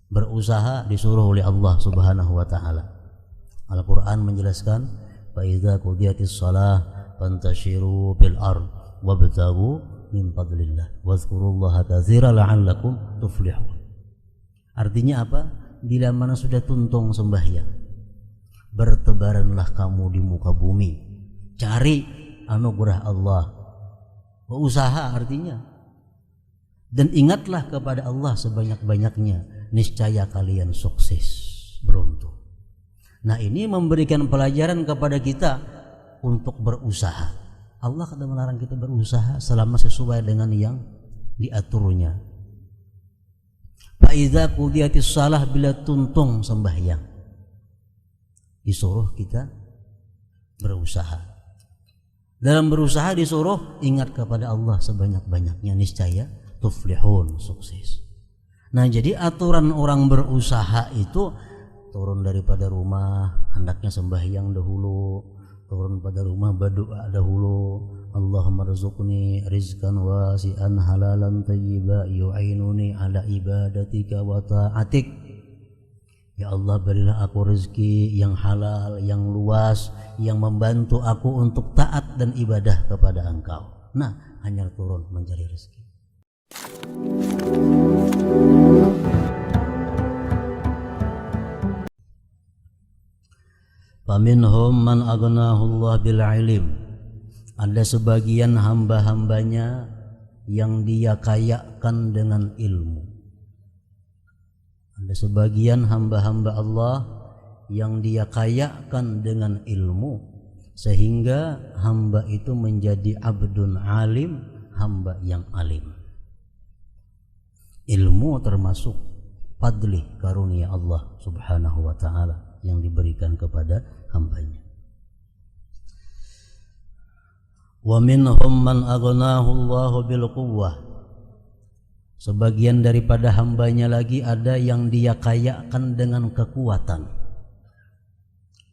Berusaha disuruh oleh Allah Subhanahu wa taala. Al-Qur'an menjelaskan, fa idza qudiyatis shalah fantashiru fil ard wabtaghu min fadlillah wazkurullaha katsiran la'allakum tuflihun. Artinya apa? Bila mana sudah tuntung sembahyang, bertebaranlah kamu di muka bumi, cari anugerah Allah. Berusaha artinya, dan ingatlah kepada Allah sebanyak-banyaknya, niscaya kalian sukses, beruntung. Nah, ini memberikan pelajaran kepada kita untuk berusaha. Allah tidak melarang kita berusaha selama sesuai dengan yang diaturnya. Fa idza qudiyatis shalah, bila tuntung sembahyang, disuruh kita berusaha. Dalam berusaha disuruh ingat kepada Allah sebanyak-banyaknya, niscaya tuflihun, sukses. Nah, jadi aturan orang berusaha itu turun daripada rumah, hendaknya sembahyang dahulu, turun pada rumah berdoa dahulu, Allahumma rzuqni rizqan wasi'an halalan thayyiba yu'inuni ala ibadatika wa ta'atik. Ya Allah, berilah aku rezeki yang halal, yang luas, yang membantu aku untuk taat dan ibadah kepada Engkau. Nah, hanya turun mencari rezeki. Faminhum man aghnahu Allah bil ilm. Ada sebagian hamba-hambanya yang dia kayakan dengan ilmu. Ada sebagian hamba-hamba Allah yang dia kayakan dengan ilmu, sehingga hamba itu menjadi abdun alim, hamba yang alim. Ilmu termasuk fadli, karunia Allah Subhanahu wa ta'ala yang diberikan kepada hambanya. Wa minhum man aghnahu Allah bil quwwah. Sebagian daripada hambanya lagi ada yang dia kayakan dengan kekuatan.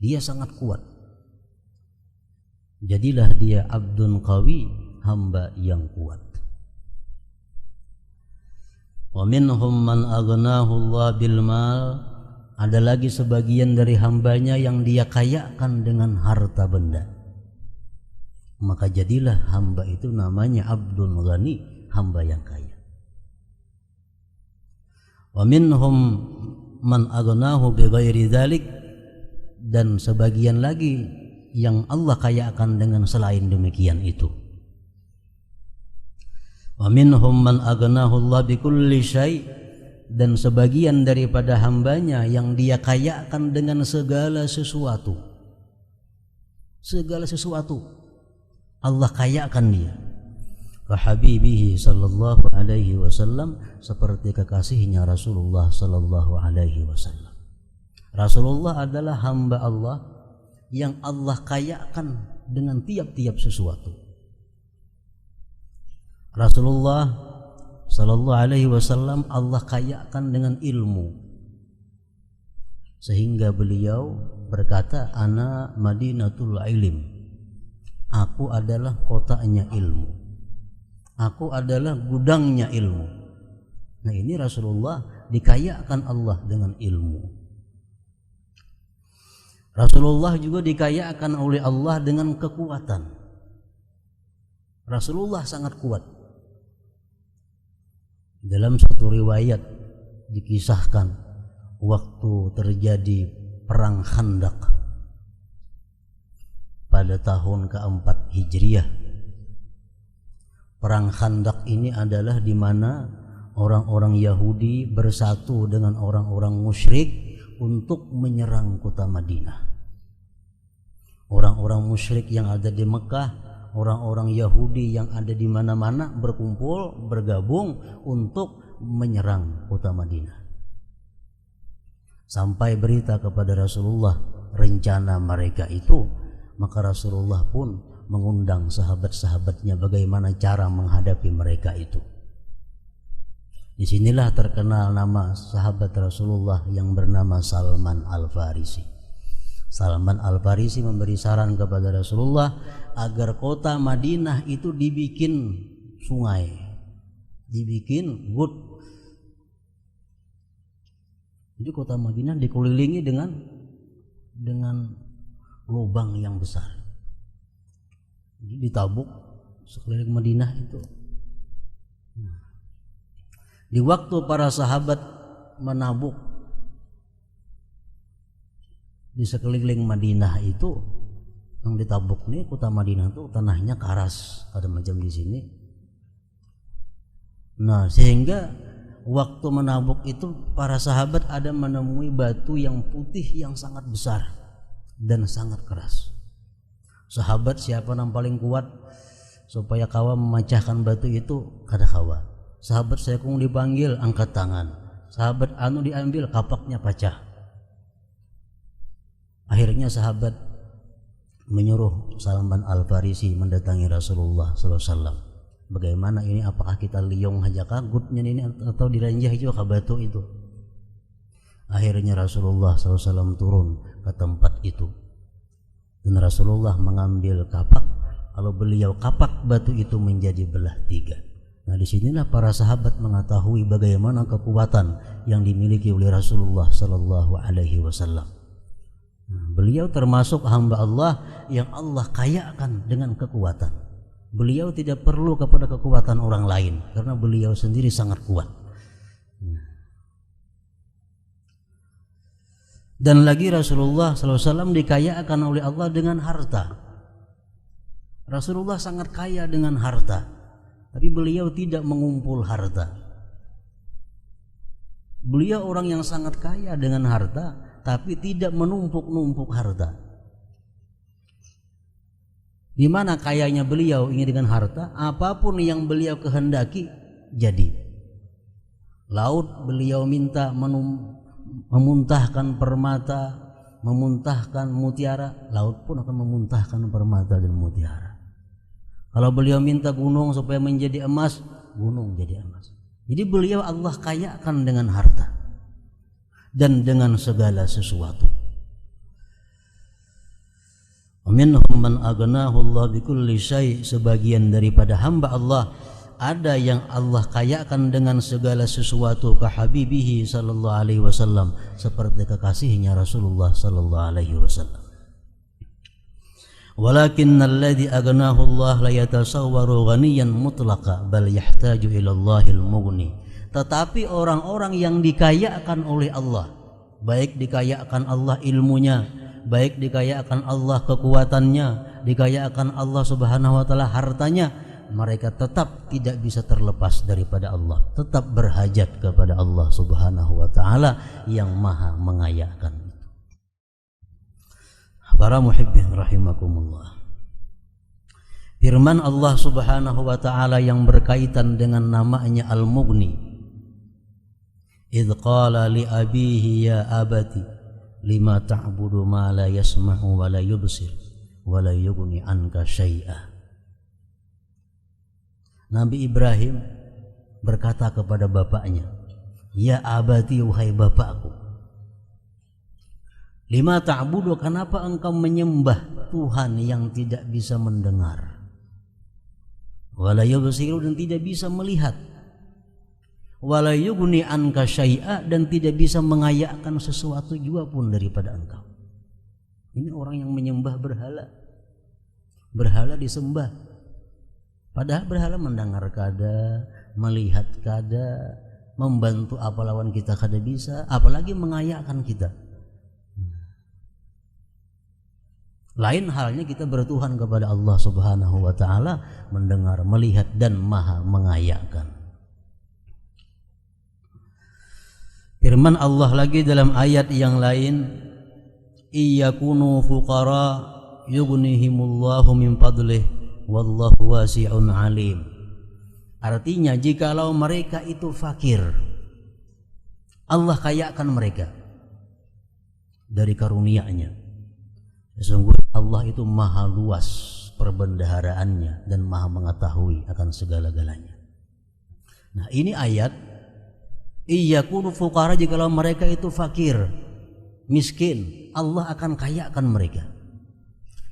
Dia sangat kuat. Jadilah dia abdun qawi, hamba yang kuat. Wa minhum man aghnahu Allah bil mal. Ada lagi sebagian dari hambanya yang dia kayakan dengan harta benda. Maka jadilah hamba itu namanya abdun ghani, hamba yang kaya. Wa minhum man aghnahu bighairi dzalik, dan sebagian lagi yang Allah kayakan dengan selain demikian itu. Wa minhum man aghnahu Allah bikulli syai', dan sebagian daripada hambanya yang dia kayakan dengan segala sesuatu. Segala sesuatu Allah kayakan dia. Habibihi sallallahu alaihi wasallam, seperti kekasihnya Rasulullah sallallahu alaihi wasallam. Rasulullah adalah hamba Allah yang Allah kayakan dengan tiap-tiap sesuatu. Rasulullah sallallahu alaihi wasallam Allah kayakan dengan ilmu, sehingga beliau berkata, ana madinatul ilm, aku adalah kotanya ilmu, aku adalah gudangnya ilmu. Nah, ini Rasulullah dikayakan Allah dengan ilmu. Rasulullah juga dikayakan oleh Allah dengan kekuatan. Rasulullah sangat kuat. Dalam satu riwayat dikisahkan waktu terjadi perang Khandaq pada tahun keempat Hijriah. Perang Khandaq ini adalah di mana orang-orang Yahudi bersatu dengan orang-orang musyrik untuk menyerang kota Madinah. Orang-orang musyrik yang ada di Mekah, orang-orang Yahudi yang ada di mana-mana berkumpul, bergabung untuk menyerang kota Madinah. Sampai berita kepada Rasulullah rencana mereka itu, maka Rasulullah pun mengundang sahabat-sahabatnya bagaimana cara menghadapi mereka itu. Disinilah terkenal nama sahabat Rasulullah yang bernama Salman Al-Farisi. Salman Al-Farisi memberi saran kepada Rasulullah agar kota Madinah itu dibikin sungai, dibikin Jadi kota Madinah dikelilingi dengan lubang yang besar. Jadi di Tabuk sekeliling Madinah itu. Di waktu para sahabat menabuk di sekeliling Madinah itu, yang di Tabuk nih, kota Madinah itu tanahnya karas, ada macam di sini. Nah, sehingga waktu menabuk itu para sahabat ada menemui batu yang putih yang sangat besar dan sangat keras. Sahabat siapa yang paling kuat supaya kawa memecahkan batu itu, kata kawa. Sahabat saya kung dipanggil, angkat tangan. Sahabat anu diambil, kapaknya pecah. Akhirnya sahabat menyuruh Salman Al-Farisi mendatangi Rasulullah SAW. Bagaimana ini, apakah kita liong aja kagutnya ini atau diranjah juga ke batu itu? Akhirnya Rasulullah SAW turun ke tempat itu dan Rasulullah mengambil kapak. Kalau beliau kapak batu itu menjadi belah tiga. Nah, disinilah para sahabat mengetahui bagaimana kekuatan yang dimiliki oleh Rasulullah SAW. Beliau termasuk hamba Allah yang Allah kayakan dengan kekuatan. Beliau tidak perlu kepada kekuatan orang lain karena beliau sendiri sangat kuat. Dan lagi Rasulullah SAW dikayakan oleh Allah dengan harta. Rasulullah sangat kaya dengan harta, tapi beliau tidak mengumpul harta. Beliau orang yang sangat kaya dengan harta, tapi tidak menumpuk-numpuk harta. Di mana kayanya beliau ini dengan harta, apapun yang beliau kehendaki jadi. Laut beliau minta memuntahkan permata, memuntahkan mutiara, laut pun akan memuntahkan permata dan mutiara. Kalau beliau minta gunung supaya menjadi emas, gunung jadi emas. Jadi beliau Allah kayakan dengan harta dan dengan segala sesuatu. Minhum man agnahu Allah bikulli syai', sebagian daripada hamba Allah ada yang Allah kayakan dengan segala sesuatu, ka habibihi sallallahu alaihi wasallam, seperti kekasihnya Rasulullah sallallahu alaihi wasallam. Walakinnal ladzi agnahu Allah la yatasawwaru ghaniyan mutlaqa bal yahtaju ila Allahil mughni. Tetapi orang-orang yang dikayakan oleh Allah, baik dikayakan Allah ilmunya, baik dikayakan Allah kekuatannya, dikayakan Allah Subhanahu wa taala hartanya, mereka tetap tidak bisa terlepas daripada Allah, tetap berhajat kepada Allah Subhanahu wa taala yang Maha mengayakan. Para muhibbin rahimakumullah. Firman Allah Subhanahu wa taala yang berkaitan dengan namanya Al-Mughni. Idz qala li abihi ya abati lima ta'budu ma la yasma'u wa la yubsir wa la yughni anka syai'a. Nabi Ibrahim berkata kepada bapaknya, ya abati, wahai bapakku, lima ta'budu, kenapa engkau menyembah Tuhan yang tidak bisa mendengar, wala yubsiru, dan tidak bisa melihat, wala yughni anka syai'a, dan tidak bisa mengayakkan sesuatu juga pun daripada engkau. Ini orang yang menyembah berhala. Berhala disembah, padahal berhala mendengar kada, melihat kada, membantu apa lawan kita kada bisa, apalagi mengayakkan kita. Lain halnya kita bertuhan kepada Allah Subhanahu wa taala, mendengar, melihat dan Maha mengayakkan. Firman Allah lagi dalam ayat yang lain, iyakunu fuqara yughnihimullahu min fadlih wallahu wasi'un alim. Artinya jikalau mereka itu fakir, Allah kayakan mereka dari karunia-Nya. Sesungguhnya Allah itu maha luas perbendaharaannya dan maha mengetahui akan segala-galanya. Nah, ini ayat iyakunu fuqara, jikalau mereka itu fakir, miskin, Allah akan kayakan mereka.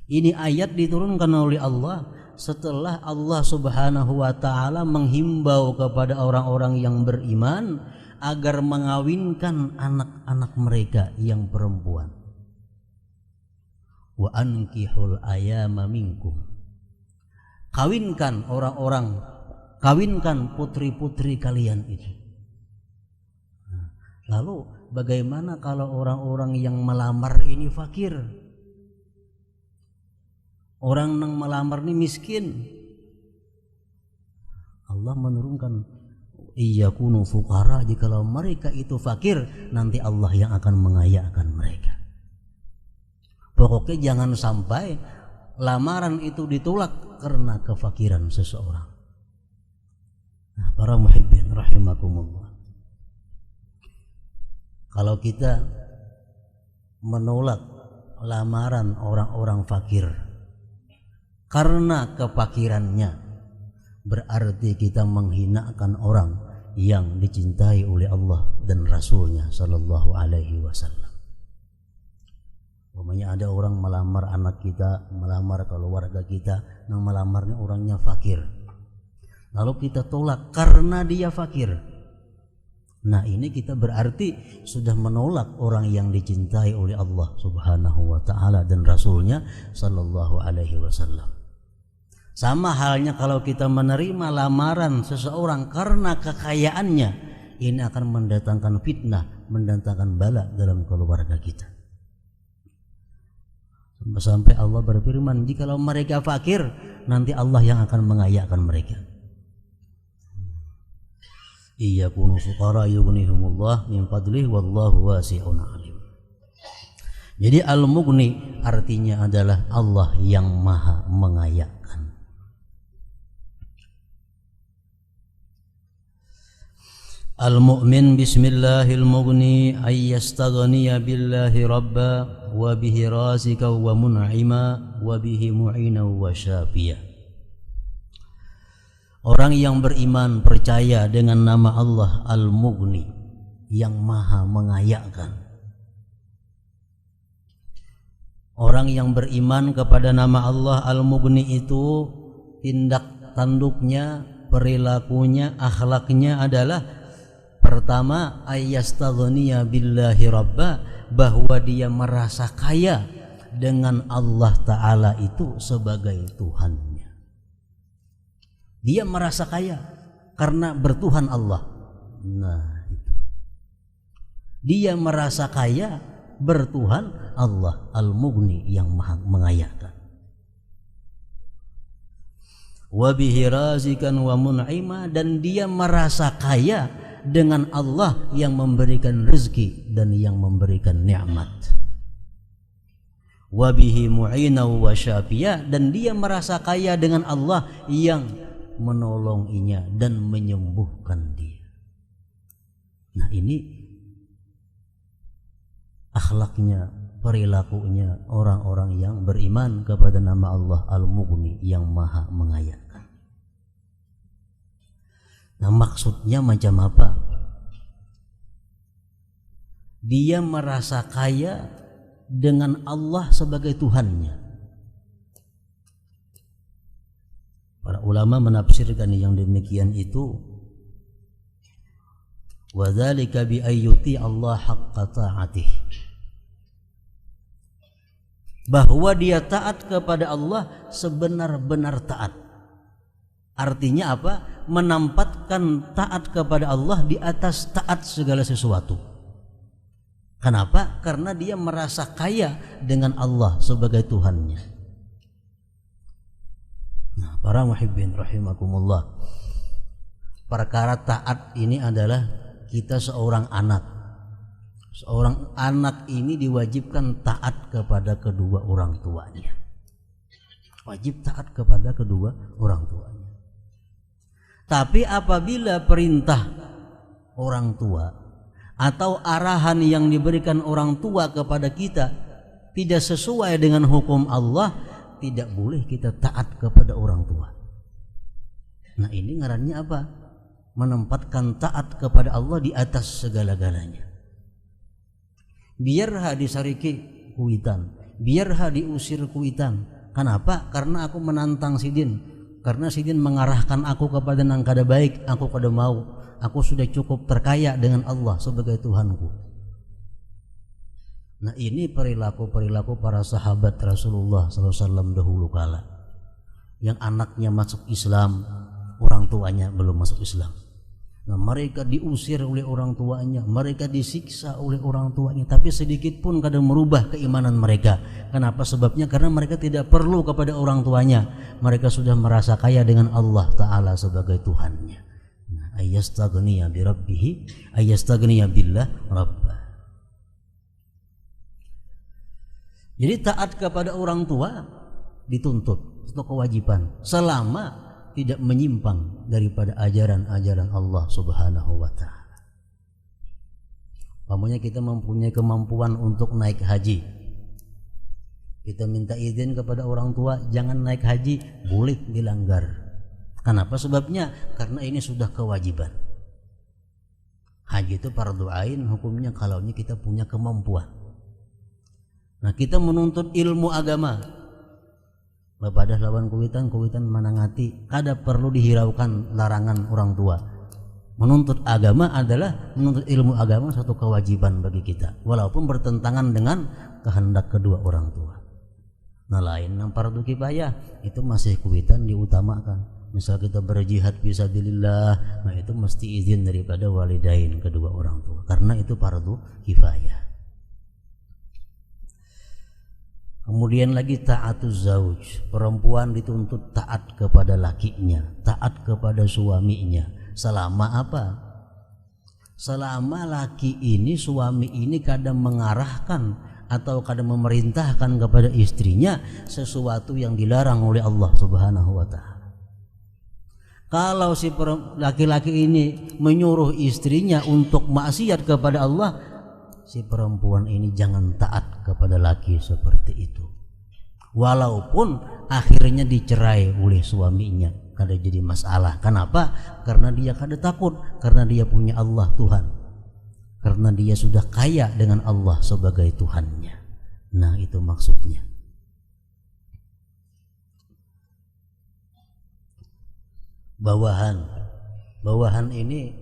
Ini ayat diturunkan oleh Allah setelah Allah Subhanahu wa taala menghimbau kepada orang-orang yang beriman agar mengawinkan anak-anak mereka yang perempuan. Wa ankihul ayama minkum. Kawinkan kawinkan putri-putri kalian itu. Lalu bagaimana kalau orang-orang yang melamar ini fakir? Orang yang melamar ini miskin. Allah menurunkan iyakunu fuqara, jikalau mereka itu fakir, nanti Allah yang akan mengayakan mereka. Pokoknya jangan sampai lamaran itu ditolak karena kefakiran seseorang. Nah, para muhibbin rahimakumullah, kalau kita menolak lamaran orang-orang fakir karena kefakirannya, berarti kita menghinakan orang yang dicintai oleh Allah dan Rasulnya Sallallahu Alaihi Wasallam. Umpamanya ada orang melamar anak kita, melamar keluarga kita, yang melamarnya orangnya fakir, lalu kita tolak karena dia fakir. Nah, ini kita berarti sudah menolak orang yang dicintai oleh Allah Subhanahu Wa Taala dan Rasulnya Sallallahu Alaihi Wasallam. Sama halnya kalau kita menerima lamaran seseorang karena kekayaannya, ini akan mendatangkan fitnah, mendatangkan bala dalam keluarga kita. Sampai Allah berfirman, jikalau mereka fakir, nanti Allah yang akan mengayakan mereka. Iyakunu fuqara yughnihumullah min fadlihi wallahu wasi'un alim. Jadi al-mughni artinya adalah Allah yang maha mengayakan. Al-mu'min bismillahil mughni ay yastaghniya billahi rabba wa bihi razika wa mun'ima wa bihi mu'ina wa syafiya. Orang yang beriman percaya dengan nama Allah Al-Mughni, yang maha mengayakan. Orang yang beriman kepada nama Allah Al-Mughni itu tindak tanduknya, perilakunya, akhlaknya adalah pertama, ayyastaghniya billahi rabba, bahwa dia merasa kaya dengan Allah Ta'ala itu sebagai Tuhannya. Dia merasa kaya karena bertuhan Allah. Nah, itu. Dia merasa kaya bertuhan Allah Al-Mughni yang maha mengayakan. Wa bihi razikan wa mun'ima, dan dia merasa kaya dengan Allah yang memberikan rezeki dan yang memberikan nikmat. Wa bihi mu'ina wa syafiya, dan dia merasa kaya dengan Allah yang menolonginya dan menyembuhkan dia. Nah, ini akhlaknya, perilakunya orang-orang yang beriman kepada nama Allah Al-Mughni yang maha mengayakan. Nah, maksudnya macam apa? Dia merasa kaya dengan Allah sebagai Tuhannya. Para ulama menafsirkan yang demikian itu, wa dzalika bi ayyuti Allah haqqa ta'atih, bahwa dia taat kepada Allah sebenar-benar taat. Artinya apa? Menempatkan taat kepada Allah di atas taat segala sesuatu. Kenapa? Karena dia merasa kaya dengan Allah sebagai Tuhannya. Nah, para muhibbin rahimakumullah, perkara taat ini adalah kita seorang anak. Seorang anak ini diwajibkan taat kepada kedua orang tuanya. Wajib taat kepada kedua orang tuanya. Tapi apabila perintah orang tua atau arahan yang diberikan orang tua kepada kita tidak sesuai dengan hukum Allah, tidak boleh kita taat kepada orang tua. Nah, ini ngarannya apa? Menempatkan taat kepada Allah di atas segala-galanya. Biarha disariki kuitan, biarha diusir kuitan. Kenapa? Karena aku menantang sidin. Karena sidin mengarahkan aku kepada nang kada baik, aku kada mau. Aku sudah cukup terkaya dengan Allah sebagai Tuhanku. Nah, ini perilaku-perilaku para sahabat Rasulullah SAW dahulu kala, yang anaknya masuk Islam, orang tuanya belum masuk Islam. Nah, mereka diusir oleh orang tuanya, mereka disiksa oleh orang tuanya, tapi sedikit pun kadang merubah keimanan mereka. Kenapa? Sebabnya karena mereka tidak perlu kepada orang tuanya. Mereka sudah merasa kaya dengan Allah Ta'ala sebagai Tuhannya. Nah, ayastaghniya bi rabbihi, ayastaghniya billah rabbah. Jadi taat kepada orang tua dituntut, itu kewajiban, selama tidak menyimpang daripada ajaran-ajaran Allah Subhanahu wa Ta'ala. Umpamanya kita mempunyai kemampuan untuk naik haji, kita minta izin kepada orang tua jangan naik haji, boleh dilanggar. Kenapa? Sebabnya karena ini sudah kewajiban. Haji itu fardu ain hukumnya kalau kita punya kemampuan. Nah, kita menuntut ilmu agama, bapadah lawan kuwitan manangati, kada perlu dihiraukan larangan orang tua. Menuntut agama adalah menuntut ilmu agama, satu kewajiban bagi kita, walaupun bertentangan dengan kehendak kedua orang tua. Nah, lain yang fardu kifayah itu masih kuwitan diutamakan. Misal kita berjihad fisabilillah, nah itu mesti izin daripada walidain, kedua orang tua, karena itu fardu kifayah. Kemudian lagi ta'atuz zauj, perempuan dituntut taat kepada lakinya, taat kepada suaminya. Selama apa? Selama laki ini, suami ini kadang mengarahkan atau kadang memerintahkan kepada istrinya sesuatu yang dilarang oleh Allah Subhanahu wa Ta'ala. Kalau si laki-laki ini menyuruh istrinya untuk maksiat kepada Allah, si perempuan ini jangan taat kepada laki seperti itu, walaupun akhirnya dicerai oleh suaminya, kada jadi masalah. Kenapa? Karena dia kada takut, karena dia punya Allah Tuhan, karena dia sudah kaya dengan Allah sebagai Tuhannya. Nah, itu maksudnya. Bawahan ini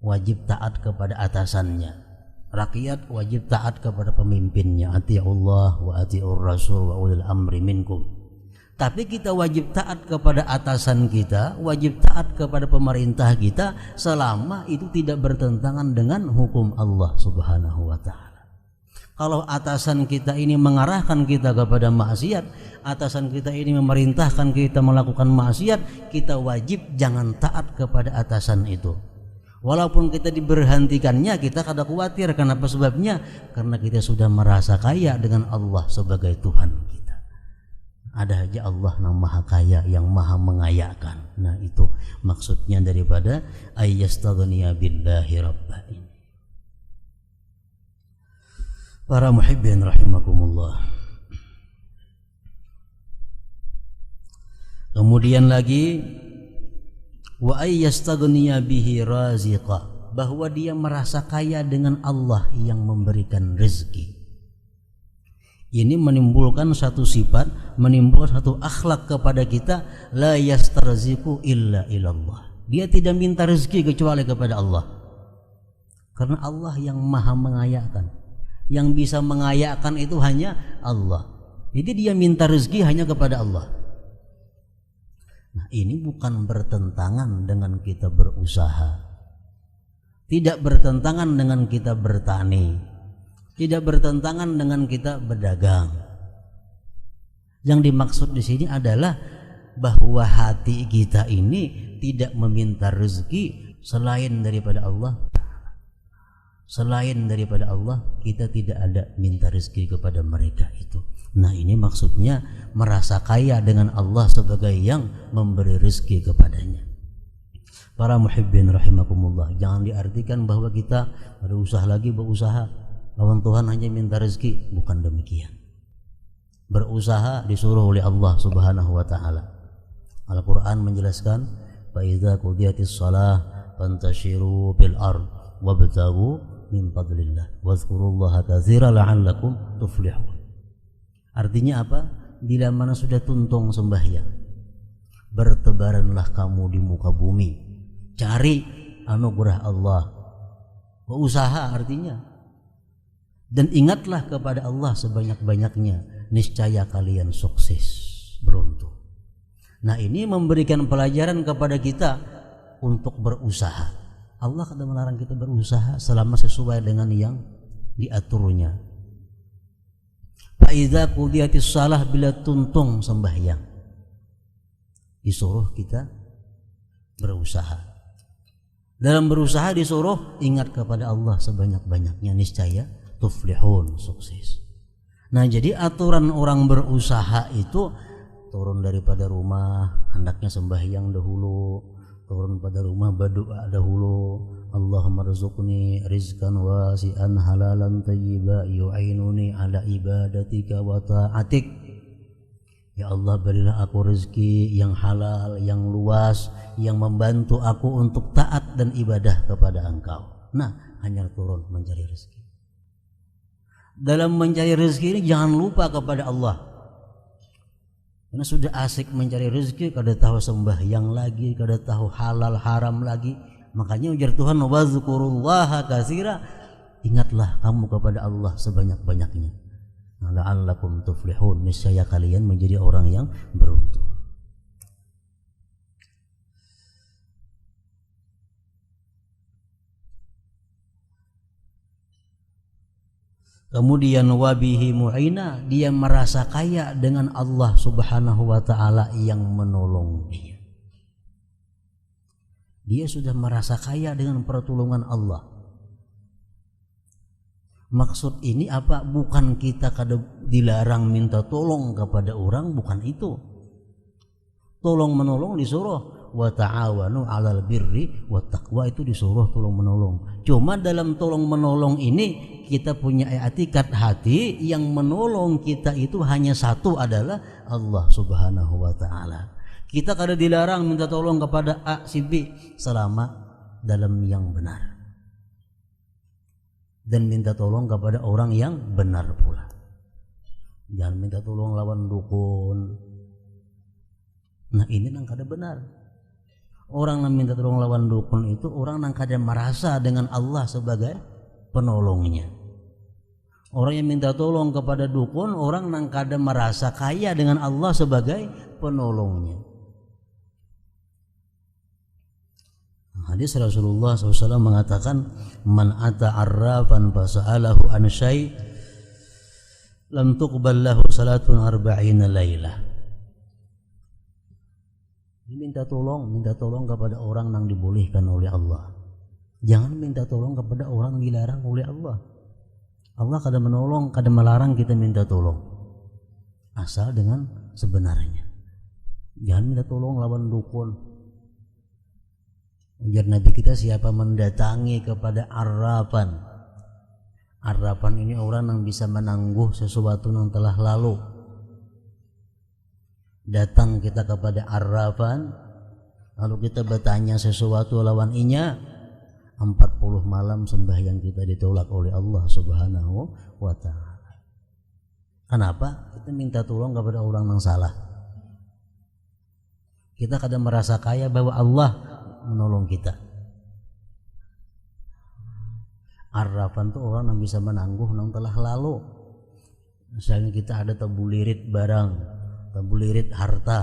wajib taat kepada atasannya. Rakyat wajib taat kepada pemimpinnya, ati'ullah wa ati'ur rasul wa ulil amri minkum. Tapi kita wajib taat kepada atasan kita, wajib taat kepada pemerintah kita, selama itu tidak bertentangan dengan hukum Allah Subhanahu wa Ta'ala. Kalau atasan kita ini mengarahkan kita kepada maksiat, atasan kita ini memerintahkan kita melakukan maksiat, kita wajib jangan taat kepada atasan itu. Walaupun kita diberhentikannya, kita kada khawatir. Kenapa? Sebabnya karena kita sudah merasa kaya dengan Allah sebagai Tuhan kita. Ada aja Allah yang maha kaya, yang maha mengayakan. Nah, itu maksudnya daripada ayyastaghniya billahi rabbah ini. Para muhibbin rahimakumullah. Kemudian lagi wa ayyastaghniya bihi raziqa, bahwa dia merasa kaya dengan Allah yang memberikan rezeki. Ini menimbulkan satu sifat, menimbulkan satu akhlak kepada kita, la yastarziqu illa ilallah. Dia tidak minta rezeki kecuali kepada Allah, karena Allah yang maha mengayakan. Yang bisa mengayakan itu hanya Allah. Jadi dia minta rezeki hanya kepada Allah. Nah, ini bukan bertentangan dengan kita berusaha, tidak bertentangan dengan kita bertani, tidak bertentangan dengan kita berdagang. Yang dimaksud di sini adalah bahwa hati kita ini tidak meminta rezeki selain daripada Allah. Selain daripada Allah, kita tidak ada minta rezeki kepada mereka itu. Nah, ini maksudnya merasa kaya dengan Allah sebagai yang memberi rezeki kepadanya. Para muhibbin rahimakumullah, jangan diartikan bahwa kita berusaha lawan Tuhan hanya minta rezeki. Bukan demikian. Berusaha disuruh oleh Allah Subhanahu wa Ta'ala. Al-Quran menjelaskan, fa idza qudiyatis shalah fantashiru fil ard wabtaghu min fadlillah wazkurullaha katsiran la'allakum tuflihun. Artinya apa? Bila mana sudah tuntung sembahyang, bertebaranlah kamu di muka bumi, cari anugerah Allah. Berusaha artinya. Dan ingatlah kepada Allah sebanyak-banyaknya, niscaya kalian sukses, beruntung. Nah, ini memberikan pelajaran kepada kita untuk berusaha. Allah kadang melarang kita berusaha selama sesuai dengan yang diaturnya. Fa idza qudiyatis shalah, bila tuntung sembahyang, disuruh kita berusaha. Dalam berusaha disuruh ingat kepada Allah sebanyak-banyaknya, niscaya tuflihun, sukses. Nah, jadi aturan orang berusaha itu turun daripada rumah, hendaknya sembahyang dahulu, turun pada rumah berdoa dahulu, Allahumma rzuqni rizqan wasi'an halalan thayyiba yu'inuni ala ibadatika wa ta'atik. Ya Allah, berilah aku rezeki yang halal, yang luas, yang membantu aku untuk taat dan ibadah kepada Engkau. Nah, hanya turun mencari rezeki. Dalam mencari rezeki ini jangan lupa kepada Allah. Karena sudah asik mencari rezeki, kada tahu sembahyang lagi, kada tahu halal haram lagi. Makanya ujar Tuhan, wazkurullaha katsira, ingatlah kamu kepada Allah sebanyak-banyaknya. La'allakum tuflihun, niscaya kalian menjadi orang yang beruntung. Kemudian wabihi mu'ina, dia merasa kaya dengan Allah Subhanahu wa ta'ala yang menolong dia. Dia sudah merasa kaya dengan pertolongan Allah. Maksud ini apa? Bukan kita kada dilarang minta tolong kepada orang, bukan itu. Tolong menolong disuruh, wa ta'awanu 'alal birri wat taqwa, itu disuruh tolong menolong. Cuma dalam tolong menolong ini kita punya i'tikad hati yang menolong kita itu hanya satu, adalah Allah Subhanahu wa ta'ala. Kita kada dilarang minta tolong kepada A si B selama dalam yang benar. Dan minta tolong kepada orang yang benar pula. Jangan minta tolong lawan dukun. Nah, ini nang kada benar. Orang yang minta tolong lawan dukun itu orang nang kada merasa dengan Allah sebagai penolongnya. Orang yang minta tolong kepada dukun, orang nang kada merasa kaya dengan Allah sebagai penolongnya. Hadis Rasulullah SAW mengatakan, man ata arrafan fasa'alahu an syai' lam tuqbal lahu salatun arba'ina lailah. Minta tolong kepada orang yang dibolehkan oleh Allah. Jangan minta tolong kepada orang yang dilarang oleh Allah. Allah kada menolong, kada melarang kita minta tolong, asal dengan sebenarnya. Jangan minta tolong lawan dukun. Ujar Nabi kita, siapa mendatangi kepada arrafan. Arrafan ini orang yang bisa menangguh sesuatu yang telah lalu. Datang kita kepada arrafan, lalu kita bertanya sesuatu lawan inya, 40 malam sembahyang kita ditolak oleh Allah Subhanahu wa ta'ala. Kenapa? Kita minta tolong kepada orang yang salah. Kita kadang merasa kaya bahwa Allah menolong kita. Arrafan itu orang yang bisa menangguh yang telah lalu. Misalnya kita ada tabulirit barang, tabulirit harta,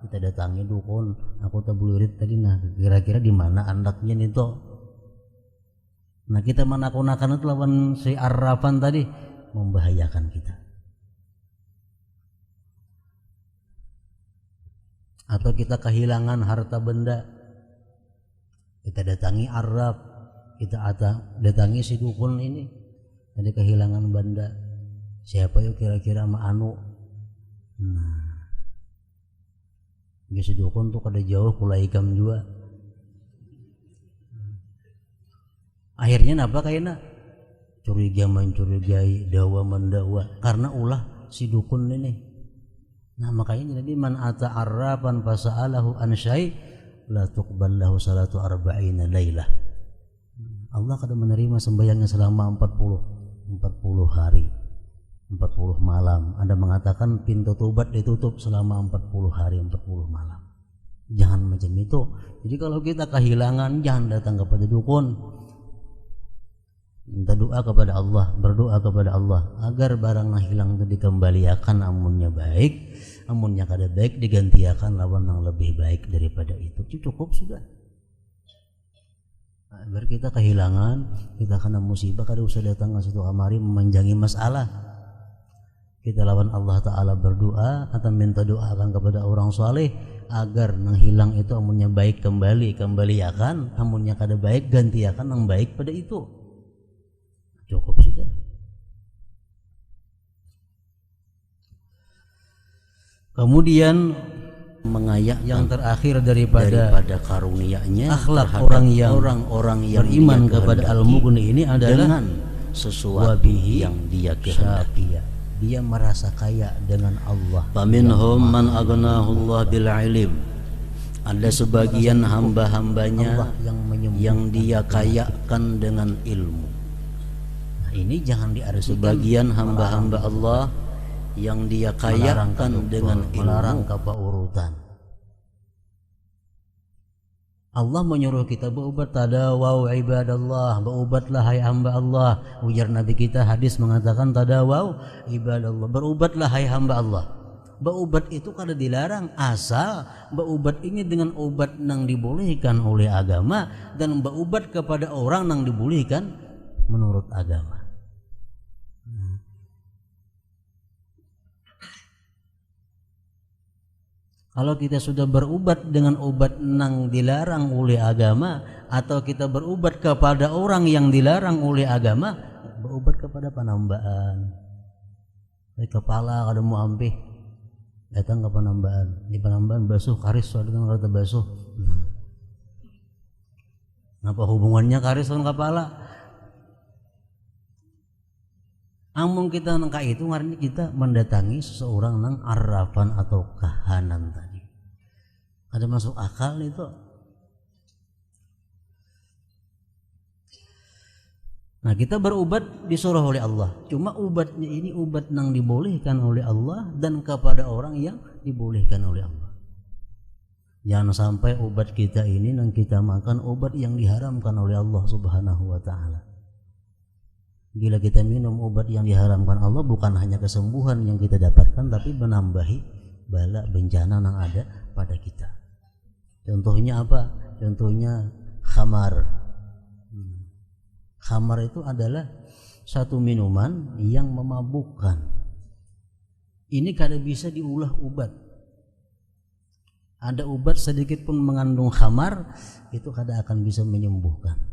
kita datangi dukun, aku tabulirit tadi, nah kira-kira di mana andaknya itu. Nah, kita menakut-nakan itu lawan si arrafan tadi, membahayakan kita. Atau kita kehilangan harta benda, kita datangi arraf, kita datangi si dukun ini, tadi kehilangan benda, siapa yuk kira-kira ma anu. Nah, si dukun tuh kada jauh kula ikam juga. Akhirnya napa kayaknya curiga mencurigai, dawa mendawa, karena ulah si dukun ini. Nah, makanya jadi man ata arrafan fasa'alahu an syai' la tuqbal lahu salatu arba'ina lailah. Allah kada menerima sembahyangnya selama 40 hari, 40 malam. Anda mengatakan pintu tobat ditutup selama 40 hari, 40 malam. Jangan macam itu. Jadi kalau kita kehilangan, jangan datang kepada dukun, minta doa kepada Allah, berdoa kepada Allah agar barang yang hilang itu dikembalikan, amunnya baik, amunnya kada baik digantiakan lawan yang lebih baik daripada itu cukup sudah. Agar kita kehilangan, kita kena musibah, kada usah datang ke situ kamari memanjangi masalah. Kita lawan Allah Ta'ala berdoa atau minta doa akan kepada orang soleh agar yang hilang itu amunnya baik kembaliakan, amunnya kada baik gantiakan yang baik pada itu. Cukup sudah. Kemudian mengayak yang terakhir daripada karunia-Nya akhlak orang-orang yang beriman kepada Al-Mughni ini adalah dengan sesuatu yang dia kehendaki. Dia merasa kaya dengan Allah. Faminhum man aghnahullah bil ilm. Ada sebagian hamba-hambanya yang dia kayakan dengan ilmu. Nah, ini jangan diartikan sebagian hamba-hamba Allah yang dia kayakan dengan ilmu, melarang kebaurutan. Allah menyuruh kita berubat, tadawau ibadallah, berubatlah hai hamba Allah. Ujar Nabi kita, hadis mengatakan tadawau ibadallah, berubatlah hai hamba Allah. Berubat itu kada dilarang, asal berubat ini dengan obat yang dibolehkan oleh agama dan berubat kepada orang yang dibolehkan menurut agama. Kalau kita sudah berubat dengan obat yang dilarang oleh agama, atau kita berubat kepada orang yang dilarang oleh agama, berubat kepada penambaan. Kepala kada mau ampih, datang ke penambaan. Di penambaan basuh karis dengan kata basuh. Apa hubungannya karis dengan kepala? Amung kita nangka itu ngarani kita mendatangi seseorang nang arrafan atau kahanan tadi. Ada masuk akal itu. Nah, kita berubat disuruh oleh Allah. Cuma ubatnya ini ubat yang dibolehkan oleh Allah dan kepada orang yang dibolehkan oleh Allah. Jangan sampai obat kita ini yang kita makan obat yang diharamkan oleh Allah Subhanahu wa taala. Bila kita minum obat yang diharamkan Allah, bukan hanya kesembuhan yang kita dapatkan, tapi menambahi bala bencana yang ada pada kita. Contohnya apa? Contohnya khamar. Khamar itu adalah satu minuman yang memabukkan. Ini kada bisa diulah obat. Ada obat sedikit pun mengandung khamar, itu kada akan bisa menyembuhkan.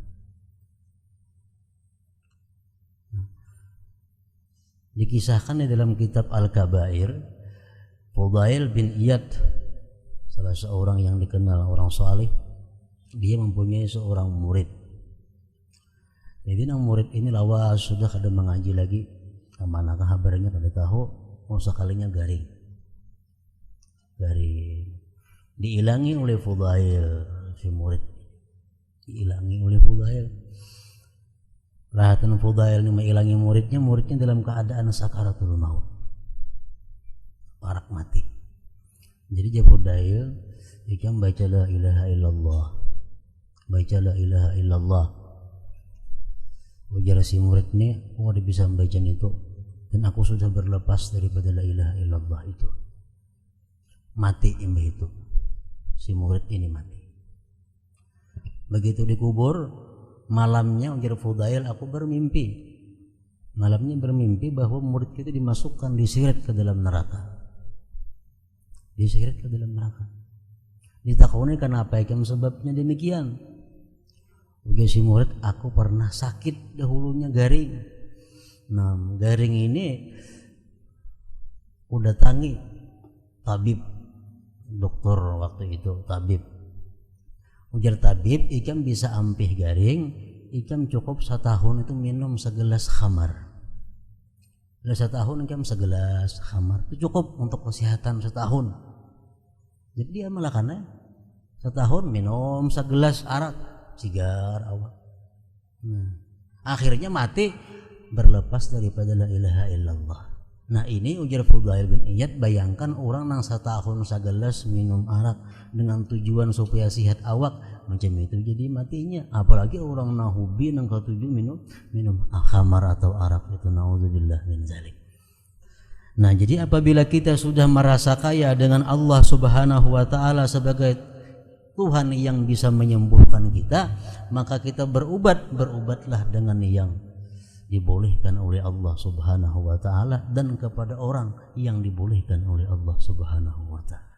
Dikisahkan di dalam kitab Al-Kabair, Fudail bin Iyad, salah seorang yang dikenal orang saleh, dia mempunyai seorang murid. Jadi nang murid ini lawas sudah kada mengaji lagi, kemanakah kabarnya kada tahu, mau sekalinya garing. Diilangi oleh Fudail, si murid diilangi oleh Fudail. Rahatan Fudail ini mengilangi muridnya dalam keadaan sakaratul maut, parak mati. Jadi dia Fudail, dia baca la ilaha illallah, baca la ilaha illallah. Ujar si murid ini, oh dia bisa membaca itu, dan aku sudah berlepas daripada la ilaha illallah itu. Mati imba itu, si murid ini mati. Begitu dikubur, malamnya ujar Fudail, aku bermimpi. Malamnya bermimpi bahwa murid itu dimasukkan, diseret ke dalam neraka. Diseret ke dalam neraka. Ditakoni kenapa ikan sebabnya demikian. Ujar si murid, aku pernah sakit dahulunya garing. Nah, garing ini udah tangi tabib, dokter waktu itu tabib. Ujar tabib, ikam bisa ampih garing, ikam cukup setahun itu minum segelas khamar. Bila setahun ikam segelas khamar itu cukup untuk kesehatan setahun. Jadi dia melakukannya setahun minum segelas arak, cigar awak. Nah, akhirnya mati berlepas daripada la ilaha illallah. Nah ini ujar Fudail bin Iyad, bayangkan orang nang satahun sagelas minum arak dengan tujuan supaya sihat awak, macam itu jadi matinya. Apalagi orang nahubi nang ketujuh minum khamar atau arak, itu naudzubillah min zalik. Nah jadi apabila kita sudah merasa kaya dengan Allah Subhanahu wa ta'ala sebagai Tuhan yang bisa menyembuhkan kita, maka kita berubatlah dengan yang dibolehkan oleh Allah Subhanahu wa ta'ala dan kepada orang yang dibolehkan oleh Allah Subhanahu wa ta'ala.